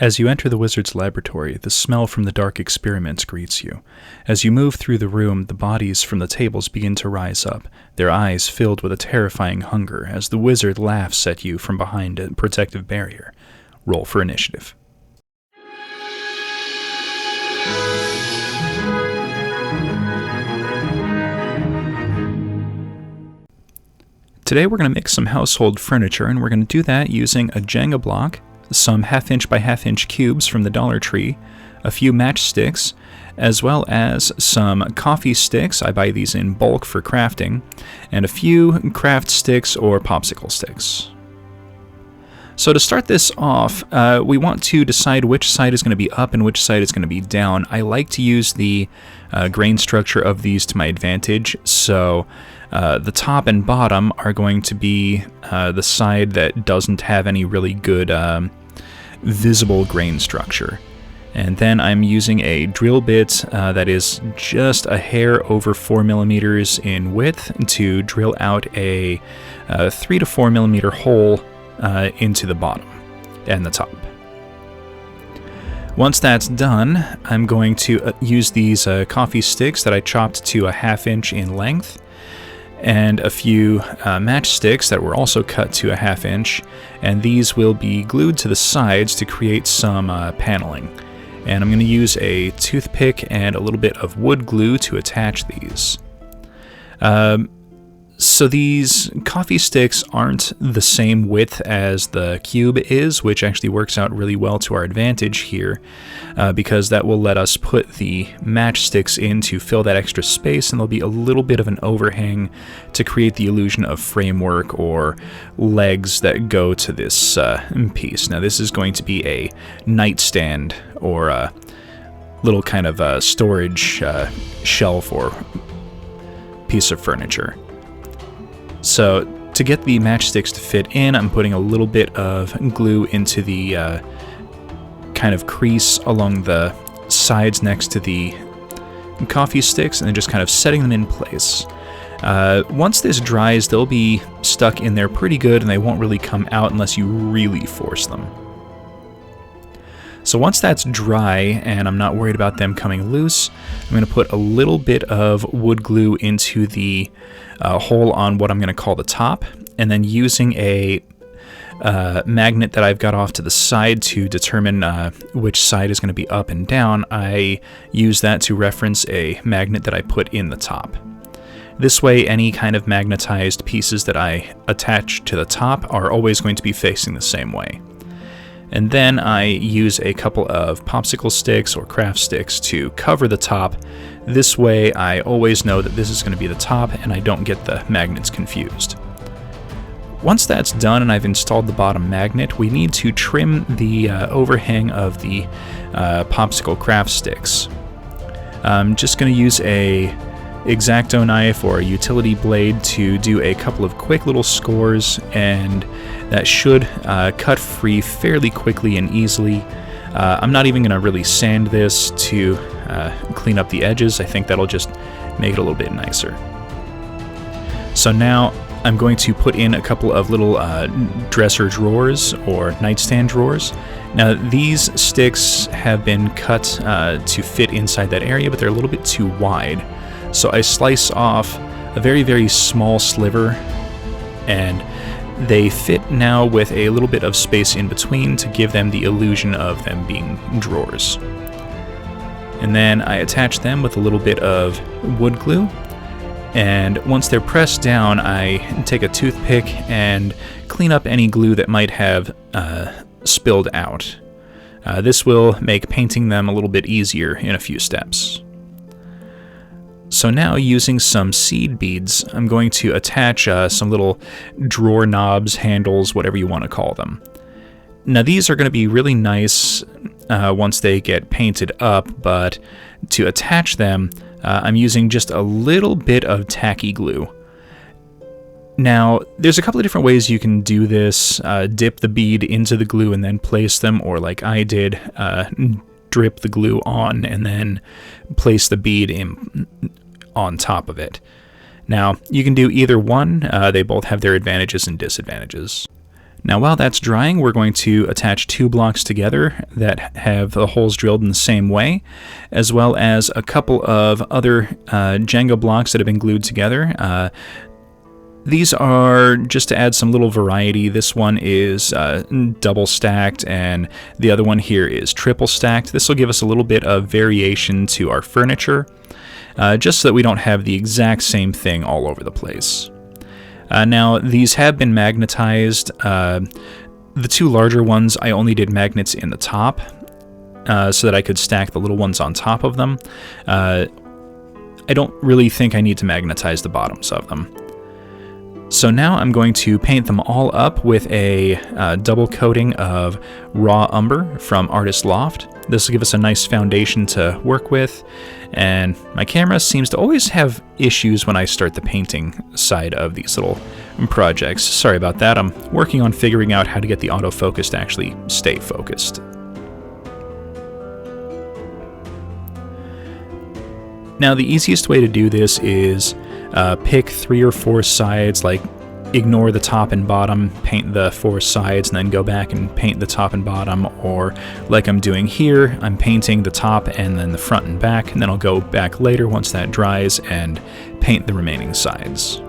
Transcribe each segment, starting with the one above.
As you enter the wizard's laboratory, the smell from the dark experiments greets you. As you move through the room, the bodies from the tables begin to rise up, their eyes filled with a terrifying hunger as the wizard laughs at you from behind a protective barrier. Roll for initiative. Today we're going to make some household furniture, and we're going to do that using a Jenga block, some half-inch by half-inch cubes from the Dollar Tree, a few matchsticks, as well as some coffee sticks. I buy these in bulk for crafting, and a few craft sticks or popsicle sticks. So to start this off, we want to decide which side is going to be up and which side is going to be down. I like to use the grain structure of these to my advantage, so the top and bottom are going to be the side that doesn't have any really good visible grain structure. And then I'm using a drill bit that is just a hair over 4 millimeters in width to drill out a 3 to 4 millimeter hole into the bottom and the top. Once that's done, I'm going to use these coffee sticks that I chopped to a half-inch in length, and a few matchsticks that were also cut to a half-inch, and these will be glued to the sides to create some paneling. And I'm going to use a toothpick and a little bit of wood glue to attach these. So these coffee sticks aren't the same width as the cube is, which actually works out really well to our advantage here, because that will let us put the matchsticks in to fill that extra space, and there'll be a little bit of an overhang to create the illusion of framework or legs that go to this piece. Now this is going to be a nightstand or a little kind of storage shelf or piece of furniture. So to get the matchsticks to fit in, I'm putting a little bit of glue into the kind of crease along the sides next to the coffee sticks, and then just kind of setting them in place. Once this dries, they'll be stuck in there pretty good, and they won't really come out unless you really force them. So once that's dry and I'm not worried about them coming loose, I'm going to put a little bit of wood glue into the hole on what I'm going to call the top, and then using a magnet that I've got off to the side to determine which side is going to be up and down, I use that to reference a magnet that I put in the top. This way, any kind of magnetized pieces that I attach to the top are always going to be facing the same way. And then I use a couple of popsicle sticks or craft sticks to cover the top. This way I always know that this is going to be the top and I don't get the magnets confused. Once that's done and I've installed the bottom magnet, we need to trim the overhang of the popsicle craft sticks. I'm just going to use a X-Acto knife or a utility blade to do a couple of quick little scores, and that should cut free fairly quickly and easily. I'm not even going to really sand this to clean up the edges. I think that'll just make it a little bit nicer. So now I'm going to put in a couple of little dresser drawers or nightstand drawers. Now these sticks have been cut to fit inside that area, but they're a little bit too wide. So I slice off a very, very small sliver, and they fit now with a little bit of space in between to give them the illusion of them being drawers. And then I attach them with a little bit of wood glue, and once they're pressed down, I take a toothpick and clean up any glue that might have spilled out. This will make painting them a little bit easier in a few steps. So now, using some seed beads, I'm going to attach some little drawer knobs, handles, whatever you want to call them. Now these are going to be really nice once they get painted up, but to attach them, I'm using just a little bit of tacky glue. Now, there's a couple of different ways you can do this. Dip the bead into the glue and then place them, or like I did, drip the glue on and then place the bead in on top of it. Now, you can do either one. They both have their advantages and disadvantages. Now while that's drying, we're going to attach 2 blocks together that have the holes drilled in the same way, as well as a couple of other Jenga blocks that have been glued together. These are just to add some little variety. This one is double stacked and the other one here is triple stacked. This will give us a little bit of variation to our furniture, just so that we don't have the exact same thing all over the place. Now, these have been magnetized. The 2 larger ones, I only did magnets in the top, so that I could stack the little ones on top of them. I don't really think I need to magnetize the bottoms of them. So now I'm going to paint them all up with a double coating of raw umber from Artist Loft. This will give us a nice foundation to work with, and my camera seems to always have issues when I start the painting side of these little projects. Sorry about that. I'm working on figuring out how to get the autofocus to actually stay focused. Now the easiest way to do this is pick 3 or 4 sides, like ignore the top and bottom, paint the 4 sides, and then go back and paint the top and bottom, or like I'm doing here, I'm painting the top and then the front and back, and then I'll go back later once that dries and paint the remaining sides.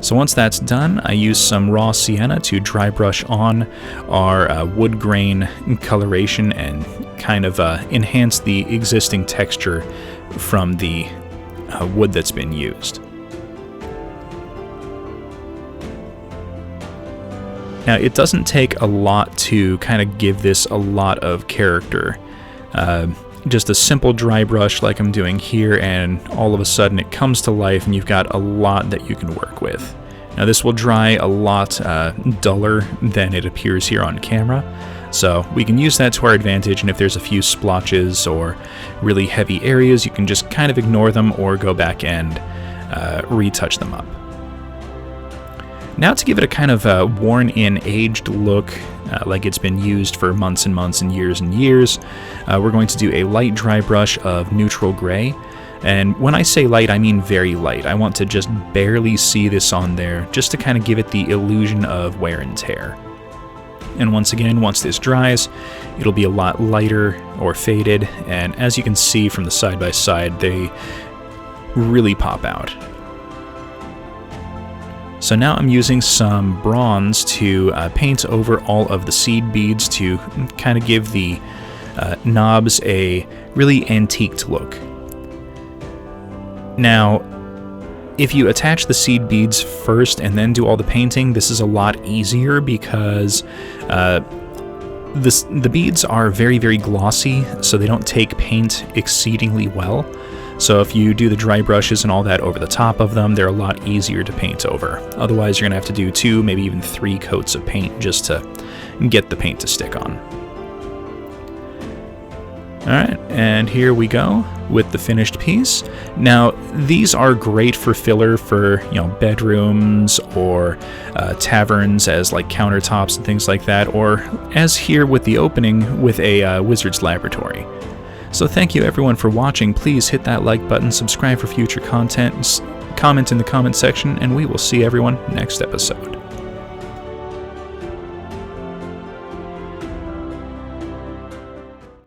So once that's done, I use some raw sienna to dry brush on our wood grain coloration and kind of enhance the existing texture from the wood that's been used. Now, it doesn't take a lot to kind of give this a lot of character. Just a simple dry brush like I'm doing here, and all of a sudden it comes to life and you've got a lot that you can work with. Now, this will dry a lot duller than it appears here on camera, so we can use that to our advantage, and if there's a few splotches or really heavy areas, you can just kind of ignore them or go back and retouch them up. Now, to give it a kind of worn-in, aged look, like it's been used for months and months and years, we're going to do a light dry brush of neutral gray. And when I say light, I mean very light. I want to just barely see this on there, just to kind of give it the illusion of wear and tear. And once again, once this dries, it'll be a lot lighter or faded, and as you can see from the side-by-side, they really pop out. So now I'm using some bronze to paint over all of the seed beads to kind of give the knobs a really antiqued look. Now, if you attach the seed beads first and then do all the painting, this is a lot easier because the beads are very, very glossy, so they don't take paint exceedingly well. So if you do the dry brushes and all that over the top of them, they're a lot easier to paint over. Otherwise, you're going to have to do 2, maybe even 3 coats of paint just to get the paint to stick on. Alright, and here we go with the finished piece. Now, these are great for filler for, bedrooms or taverns as like countertops and things like that, or as here with the opening with a wizard's laboratory. So thank you everyone for watching. Please hit that like button, subscribe for future content, comment in the comment section, and we will see everyone next episode.